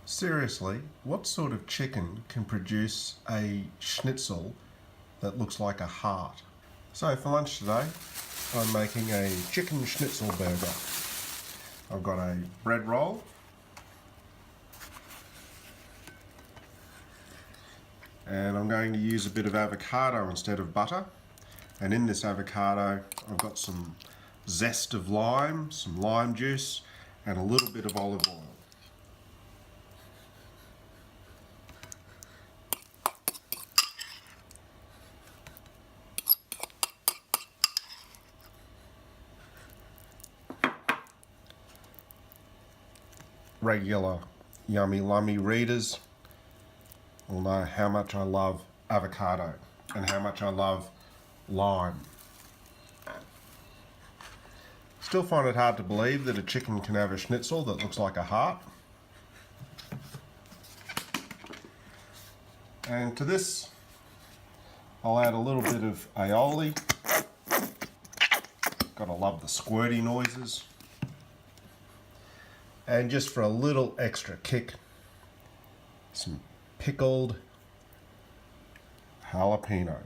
Seriously, what sort of chicken can produce a schnitzel that looks like a heart? So for lunch today, I'm making a chicken schnitzel burger. I've got a bread roll, and I'm going to use a bit of avocado instead of butter. And in this avocado, I've got some zest of lime, some lime juice, and a little bit of olive oil. Regular Yummy Lummy readers will know how much I love avocado and how much I love lime. Still find it hard to believe that a chicken can have a schnitzel that looks like a heart. And to this, I'll add a little bit of aioli. Gotta love the squirty noises. And just for a little extra kick, some pickled jalapeno.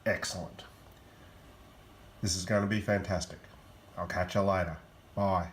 Excellent. This is going to be fantastic. I'll catch you later. Bye.